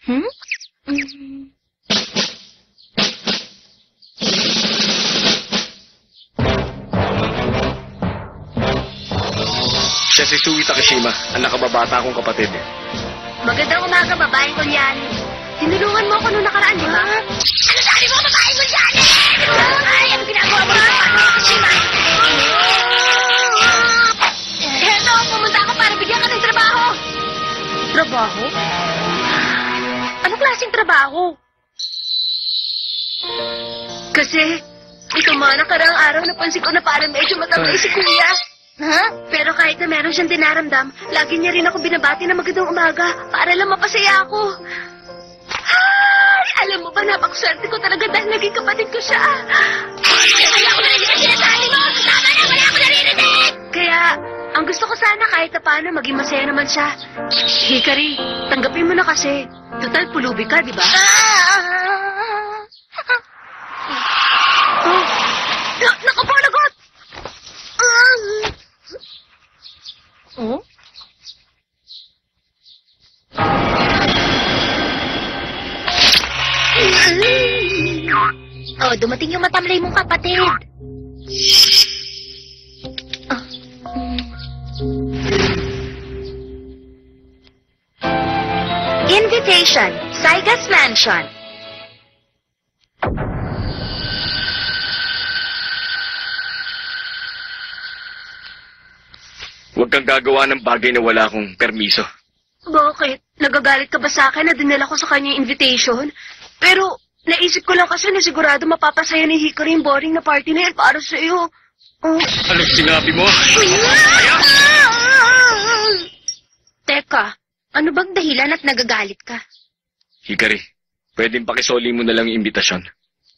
Siya si Sui Takeshima, ang nakababata kong kapatid. Magandang umaga, babaeng kunyari. Tinulungan mo ako nung nakaraan, di ba? Ano sabi mo, babaeng kunyari? Ay, ano ginagawa mo? Takeshima! Heto, pumunta ako para bigyan ka ng trabaho. Trabaho? Anong klaseng trabaho? Kasi, ito mga nakaraang araw napansin ko na parang medyo matangay si Kuya. Ha? Pero kahit na meron siyang dinaramdam, lagi niya rin ako binabati na magandang umaga para lang mapasaya ako. Ay, alam mo ba, napakuswerte ko talaga dahil naging kapatid ko siya. Wala ko narinig ang sinasabi mo! Tama na, wala ko narinig! Kaya, ang gusto ko sana kahit na paano maging masaya naman siya. Hikari, tanggapin mo na kasi. Total pulubi ka, di ba? Oh, naku po, lagot! Oh? Oh, dumating yung matamlay mong kapatid. Invitation, Saiga's Mansion. Huwag kang gagawa ng bagay na wala akong permiso. Bakit? Nagagalit ka ba sa akin na dinala ko sa kanya yung invitation? Pero, naisip ko lang kasi na sigurado mapapasaya ni Hikari yung boring na party na yan para sa iyo. Oh. Anong sinabi mo? Teka, ano bang dahilan at nagagalit ka? Hikari, pwedeng pakisoli mo na lang yung imbitasyon.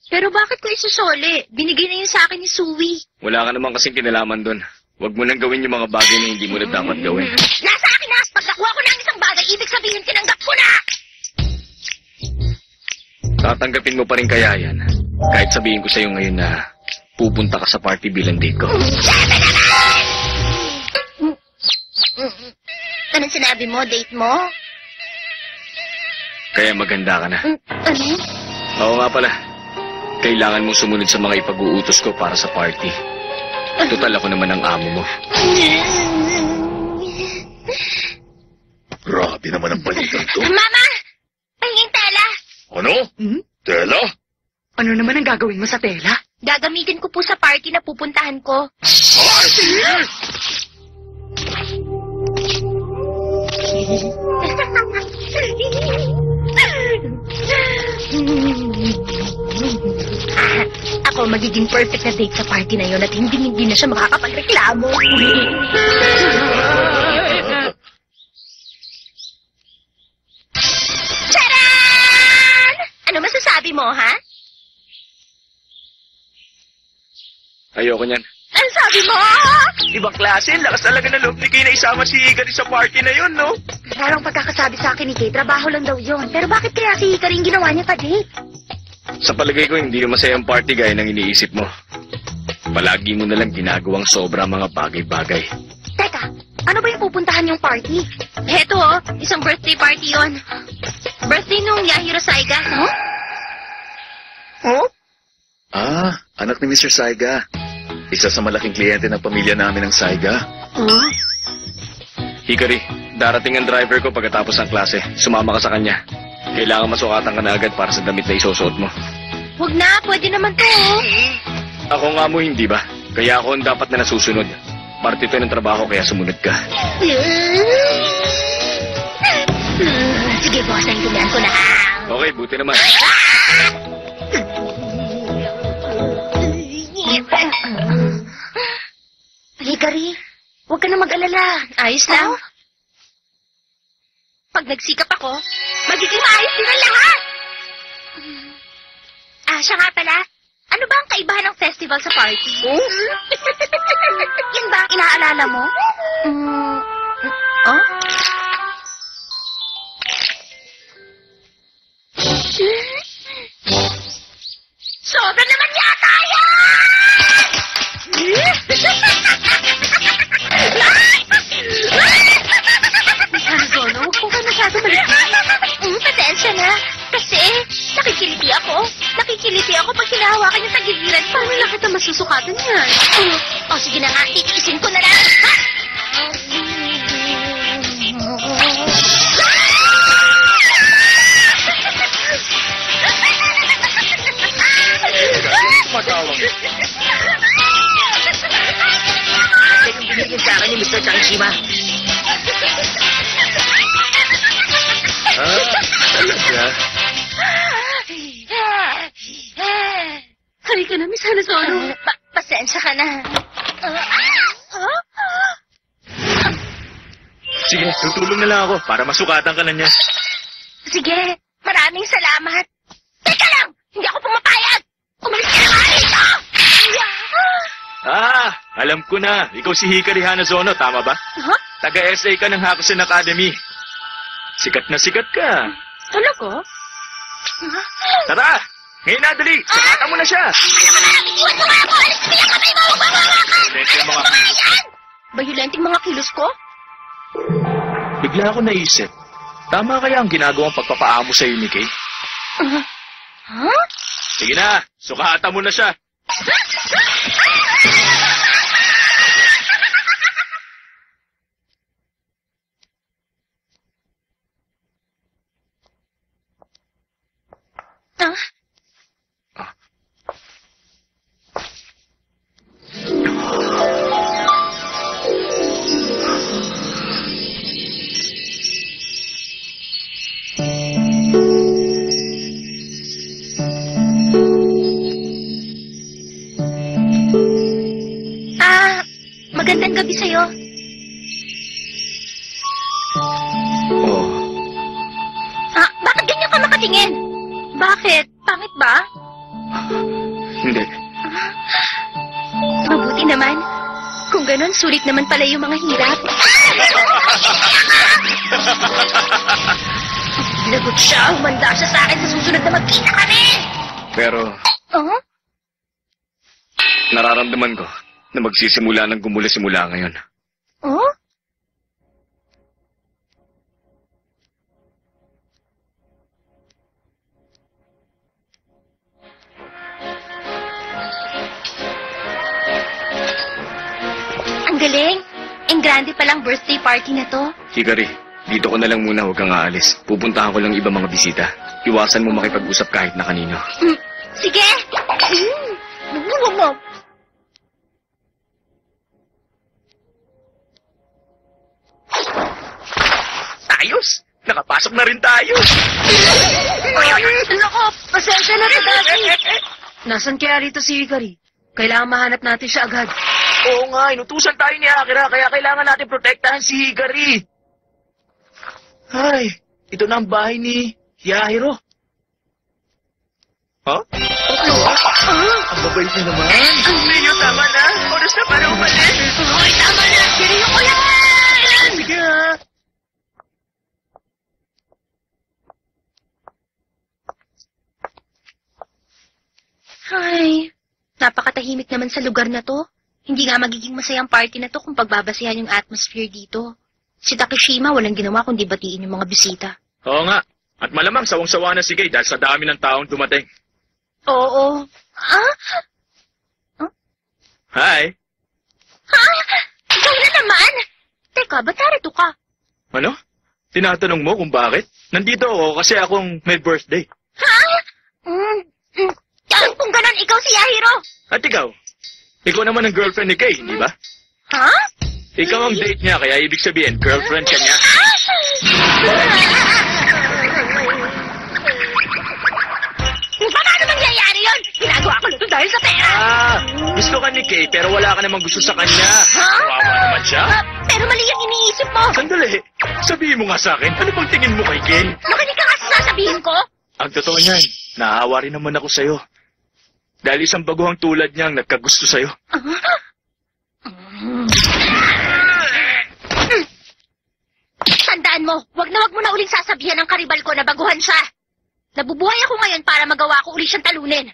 Pero bakit ko isusoli? Binigay na yun sa akin ni Sui. Wala ka naman kasing kinalaman doon. Huwag mo nang gawin yung mga bagay na hindi mo na dapat gawin. Nasa akin na! Pag nakuha ko ng isang bagay, ibig sabihin tinanggap ko na! Tatanggapin mo pa rin kaya yan. Kahit sabihin ko sa'yo ngayon na pupunta ka sa party bilang date ko. Siyempre naman! Anong sinabi mo? Date mo? Kaya maganda ka na. Ano? Oo nga pala. Kailangan mo sumunod sa mga ipag-uutos ko para sa party. Total ako naman ang amo mo. Grabe naman ang balikan to. Mama! Pahinging tela! Ano? Tela? Ano naman ang gagawin mo sa tela? Gagamitin ko po sa party na pupuntahan ko. Party? Ako magiging perfect na date sa party na yun at hindi na siya makakapagreklamo. Charan! Ano masasabi mo, ha? Ayoko niyan. Ano sabi mo? Ibang klase, lakas talaga na loob ni Kay na isama si Hikari sa party na yun, no? Parang pagkakasabi sa akin ni Kay, trabaho lang daw yun. Pero bakit kaya si Hikari yung ginawa niya pa-date? Sa palagay ko, hindi yung masayang party gaya ng iniisip mo. Palagi mo nalang ginagawang sobra mga bagay-bagay. Teka, ano ba yung pupuntahan yung party? Heto isang birthday party yon. Birthday nung Yahiro Saiga, no? Oh? Ah, anak ni Mr. Saiga. Isa sa malaking kliyente ng pamilya namin ng Saiga. Huh? Hikari, darating ang driver ko pagkatapos ng klase. Sumama ka sa kanya. Kailangan masukatan ka na agad para sa damit na isusuot mo. Huwag na, pwede naman to. Ako nga mo, hindi ba? Kaya ako ang dapat na nasusunod. Parte ito ng trabaho, kaya sumunod ka. Sige, boss, naintindihan ko na. Okay, buti naman. Hikari, huwag ka na mag-alala. Ayos lang. Pag nagsikap ako, magiging maayos din ang lahat. Siya nga pala, ano ba ang kaibahan ng festival sa party? Yan ba ang inaalala mo? Oh? Sobra naman yata yan! Gono, huwag po ka masyado malikot. Pasensya na. ako pag hinahawakan yung tagiliran. Paano lang kita masusukatan yan? O sige na nga, titiisin ko na lang. Ha? Matawag. Ito yung binigyan sa akin ni Mr. Kangshima. Talaga? Halika na, Miss Hanazono. Pasensya ka na. Sige, tutulong na lang ako para masukatan ka na niya. Sige, maraming salamat. Teka lang! Hindi ako pumapayag! Umalis ka na dito! Alam ko na. Ikaw si Hikari Hanazono, tama ba? Huh? Taga-SA ka ng Hakusen Academy. Sikat na sikat ka. Talaga? Tara! Ngayon na, dali! Sukatan mo na siya! Iwan mo nga ako! Alis mo yung kamay mo! Huwag Lente yung mga kilos. Bayulenting mga kilos ko? Bigla ako naisip. Tama kaya ang ginagawang pagpapaamo sa'yo ni Kay? Huh? Sige na, sukatan mo na siya. Magandang gabi sa'yo. Oh, Bakit ganyan ka nakatingin? Bakit? Pangit ba? hindi. Mabuti naman. Kung ganon, sulit naman pala yung mga hirap. Lagot siya. Humanda siya sa akin sa susunod na magkita kami. Pero Oh? nararamdaman ko na magsisimula ng gumula simula ngayon. Oh? Ang galing. Ang grande palang birthday party na to. Hikari, dito ko na lang muna, huwag kang aalis. Pupuntahan ko lang ibang mga bisita. Iwasan mo makipag-usap kahit na kanino. Sige. Ayos! Nakapasok na rin tayo! Nako, pasensya na sa dati. Nasaan kaya rito si Hikari? Kailangan mahanap natin siya agad. Oo nga, inutusan tayo ni Akira, kaya kailangan natin protektahan si Hikari. Ay, ito na ang bahay ni Yahiro. Ha? Ang babait niya naman. Leo, tama na. Oras na para umalis. Hoy, tama na. Siriyo ko yan. Sige ha. Ay, napakatahimik naman sa lugar na to. Hindi nga magiging masayang party na to kung pagbabasihan yung atmosphere dito. Si Takeshima walang ginawa kundi batiin yung mga bisita. Oo nga. At malamang sawang-sawa na si Kay dahil sa dami ng taong dumating. Oo. Hi! Ikaw na naman? Teka, ba't narito ka? Ano? Tinatanong mo kung bakit? Nandito ako kasi akong may birthday. Kung ganon, ikaw si Yahiro. At ikaw? Ikaw naman ang girlfriend ni Kay, hindi ba? Ha? Ikaw ang date niya, kaya ibig sabihin, girlfriend ka niya. Paano mangyayari yun? Ginagawa ko nito dahil sa pera. Gusto ka ni Kay pero wala ka namang gusto sa kanya. Ha? Kawawa naman siya. Pero mali ang iniisip mo. Sandali, sabihin mo nga sa akin, ano bang tingin mo kay Kay? Nakinig ka nga sa sasabihin ko. Ang totoo niyan, naawa rin naman ako sa'yo. Dahil isang baguhang tulad niyang nagkagusto sa'yo. Tandaan mo, wag mo na uling sasabihan ng karibal ko na baguhan siya. Nabubuhay ako ngayon para magawa ko uli siyang talunin.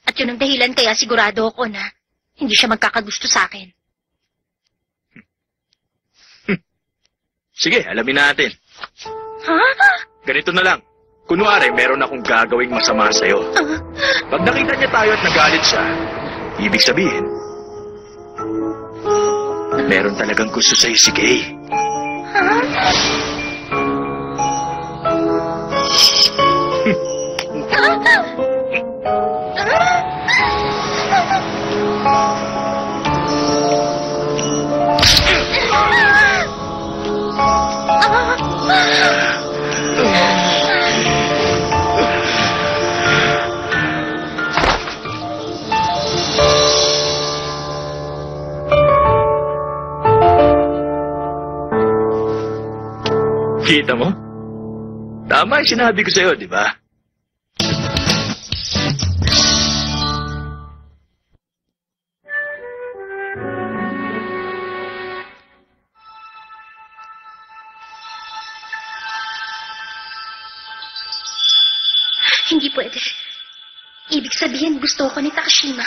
At yun ang dahilan kaya sigurado ako na hindi siya magkakagusto sa akin. Sige, alamin natin. Ha? Ganito na lang. Kunwari, meron akong gagawing masama sa'yo. Pag nakita niya tayo at nagalit siya, ibig sabihin, meron talagang gusto sa'yo si Kay. Kita mo? Tama yung sinabi ko sa'yo, di ba? Hindi pwede. Ibig sabihin, gusto ko ni Takashima.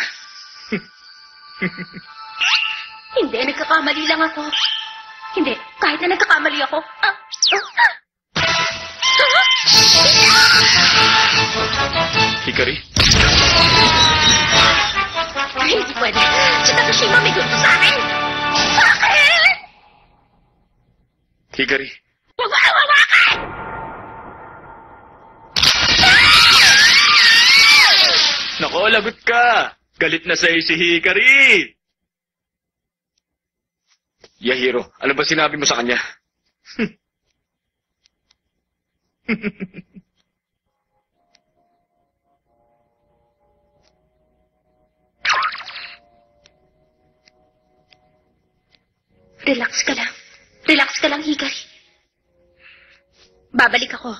Hindi, nagkakamali lang ako. Hindi, kahit na nagkakamali ako. Hikari? Hindi pwede. Si Takashima may gusto sa akin. Bakit? Hikari? Huwag mo nang hawakan! Nako, lagot ka! Galit na sa'yo si Hikari! Yahiro, ano ba sinabi mo sa kanya? Relax ka lang. Relax ka lang, Hikari. Babalik ako.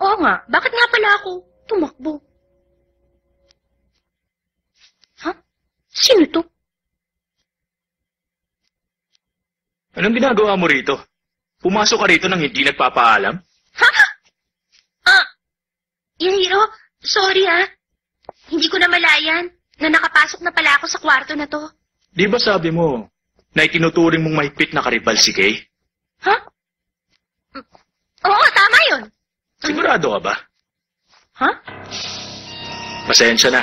Oo nga, bakit nga pala ako tumakbo? Ha? Sino to? Anong ginagawa mo rito? Pumasok ka rito nang hindi nagpapaalam? Ha? Yahiro, sorry ha. Hindi ko na malayan na nakapasok na pala ako sa kwarto na to. Di ba sabi mo na itinuturing mong mahigpit na karibal si Kay? Ha? Oo, tama yun. Sigurado ka ba? Ha? Pasensya na.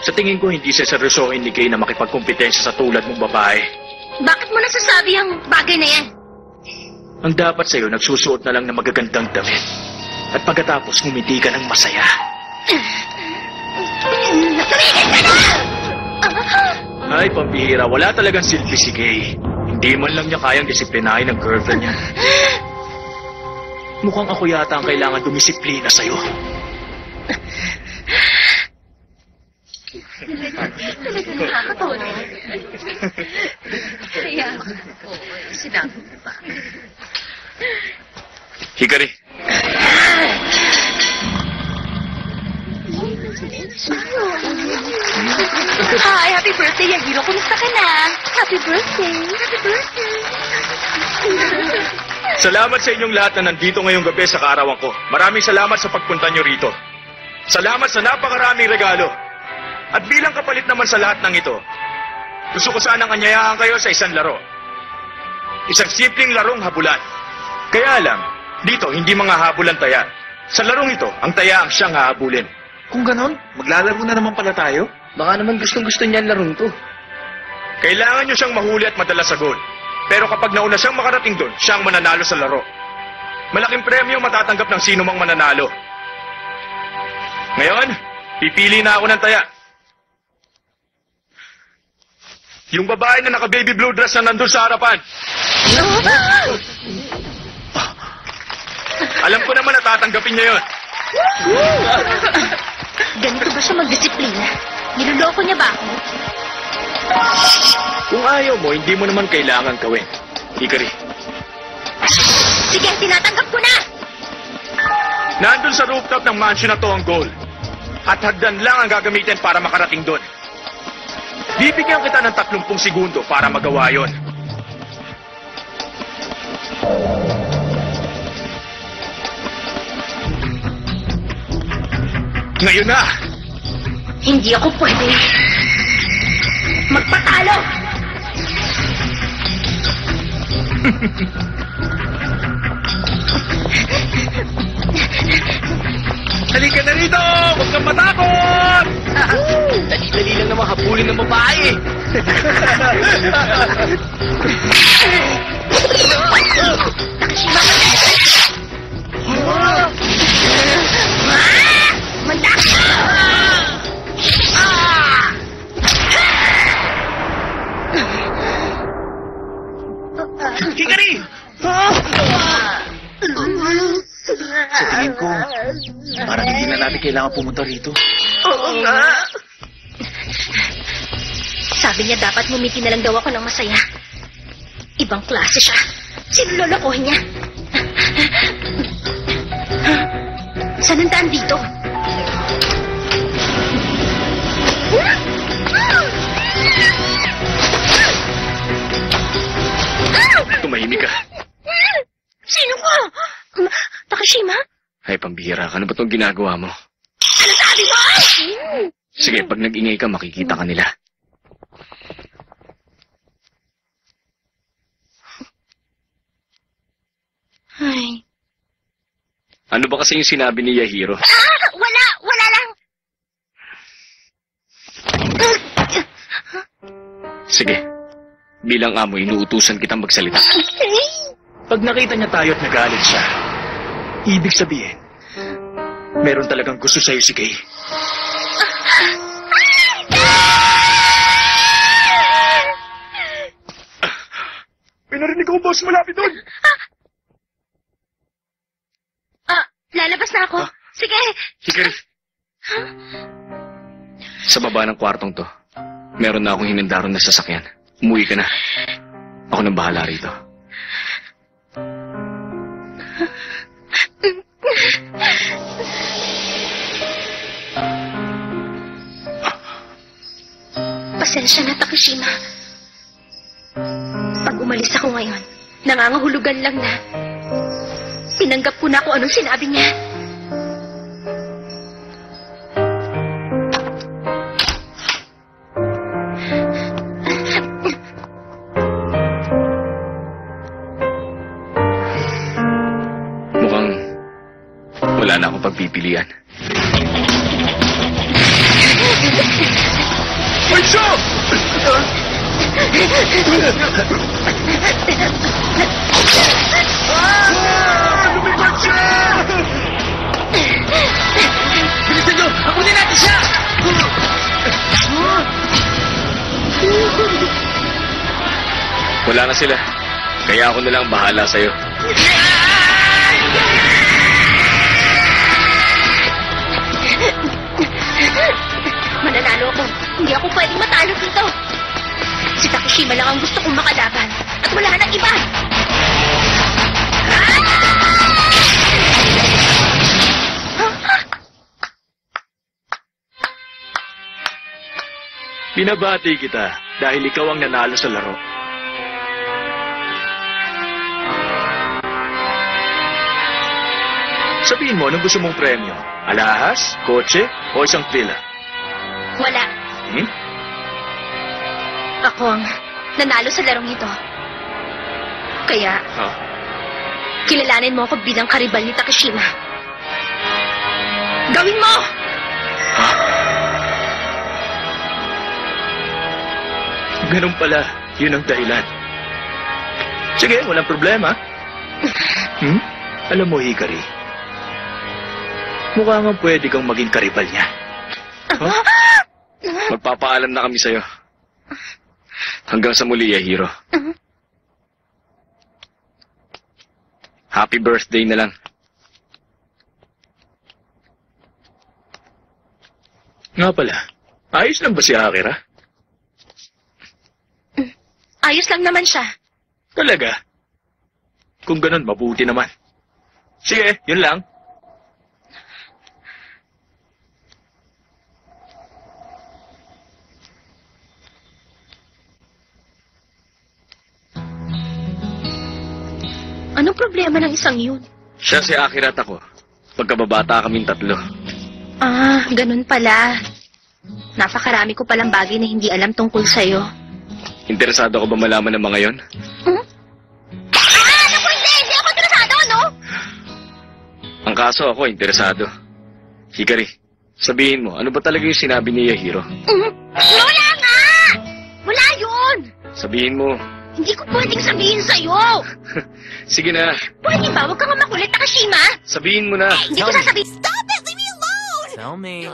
Sa tingin ko hindi seryosohin ni Kay na makipagkumpetensya sa tulad mong babae. Bakit mo nasasabi ang bagay na yan? Ang dapat sa'yo, nagsusuot na lang ng magagandang damit. At pagkatapos, ngumiti ka ng masaya. Tumigil ka na! Ay, pambihira, wala talagang silbi si Kay. Hindi man lang niya kayang disiplinahin ang girlfriend niya. Mukhang ako yata ang kailangan dumisiplina sa'yo. Talaga nakakatawa naman. Kaya, sinabi mo pa. Hikari, Hi, happy birthday, Yahiro. Kumusta ka na? Happy birthday. Happy birthday. salamat sa inyong lahat na nandito ngayong gabi sa kaarawan ko. Maraming salamat sa pagpunta nyo rito. Salamat sa napakaraming regalo. At bilang kapalit naman sa lahat ng ito, gusto ko sanang anyayahan kayo sa isang laro. Isang simpleng larong habulan. Kaya lang, dito hindi mga habulan taya. Sa larong ito, ang taya ang siyang hahabulin. Kung ganon, maglalaro na naman pala tayo. Baka naman gustong-gusto niyan larong to. Kailangan nyo siyang mahuli at madala sa goal. Pero kapag nauna siyang makarating doon, siyang mananalo sa laro. Malaking premyo matatanggap ng sino mang mananalo. Ngayon, pipili na ako ng taya. Yung babae na naka-baby blue dress na nandun sa harapan. Alam ko naman na tatanggapin niya yun. Ganito ba siya magdisiplina? Niloloko niya ba ako? Kung ayaw mo, hindi mo naman kailangan gawin. Hikari, Sige, tinatanggap ko na! nandun sa rooftop ng mansion na to ang goal. At hagdan lang ang gagamitin para makarating doon. Bibigyan kita ng 30 segundo para magawa yon. Ngayon na! Hindi ako pwede. Magpatalo! Halika na rito! Huwag kang matakot! Dali-dali lang naman habulin ng babae. Takashima! Manda! Hikari! Sa tingin ko, parang hindi na natin kailangan pumunta rito. Oo nga. Sabi niya dapat ngumiti na lang daw ako ng masaya. Ibang klase siya. Sino lolokohin niya? Saan ang daan dito? Tumahimik ka. Sino ka? Takashima? Ay, pambihira ka. Ano ba itong ginagawa mo? Ano sabi mo? Sige, pag nag-ingay ka, makikita ka nila. Ay. Ano ba kasi yung sinabi ni Yahiro? Wala lang. Sige. Bilang amo, inuutusan kitang magsalita. Pag nakita niya tayo at nagalit siya, ibig sabihin, meron talagang gusto sa'yo si Kay. May narinig ko, boss, malapit doon. Lalabas na ako. Sige. Hikari. Sa baba ng kwartong to, meron na akong hinandaron na sasakyan. Umuwi ka na. Ako nang bahala rito. Pasensya na, Takashima. Pag umalis ako ngayon, nangangahulugan lang na tinanggap ko na kung anong sinabi niya. Mukhang wala na akong pagpipilian. Ay, siya! Lumipad siya! Bilisan nyo! Hakunin natin siya! Wala na sila. Kaya ako na lang bahala sa'yo. Mananalo ako. Hindi ako pwedeng matalo dito. Si Takashima lang ang gusto kong makalaban. At wala nang iba. Binabati kita dahil ikaw ang nanalo sa laro. Sabihin mo, anong gusto mong premyo? Alahas, kotse, o isang villa? Wala. Hmm? Ako ang nanalo sa larong ito. Kaya, Oh. kilalanin mo ako bilang karibal ni Takashima. Gawin mo! Ganun pala. Yun ang dahilan. Sige, walang problema. Alam mo, Hikari, mukha nga pwede kang maging karibal niya. Huh? Magpapaalam na kami sa'yo. Hanggang sa muli, Yahiro. Happy birthday na lang. Nga pala, ayos lang ba si Akira? Ayos lang naman siya. Talaga? Kung ganun, mabuti naman. Sige, yun lang. Anong problema ng isang yun? Siya si Akira at ako. Pagkababata kaming tatlo. Ah, ganun pala. Napakarami ko palang bagay na hindi alam tungkol sa'yo. Interesado ko ba malaman ng mga yon? Naku, hindi! Hindi ako interesado, no? Ang kaso ako, interesado. Hikari, sabihin mo, ano ba talaga yung sinabi ni Yahiro? Wala nga! Wala yun! Sabihin mo. Hindi ko pwedeng sabihin sa'yo! Sige na, Pwede ba? Huwag kang makulit, Takashima! sabihin mo na. Hindi ko sasabihin. Tell me.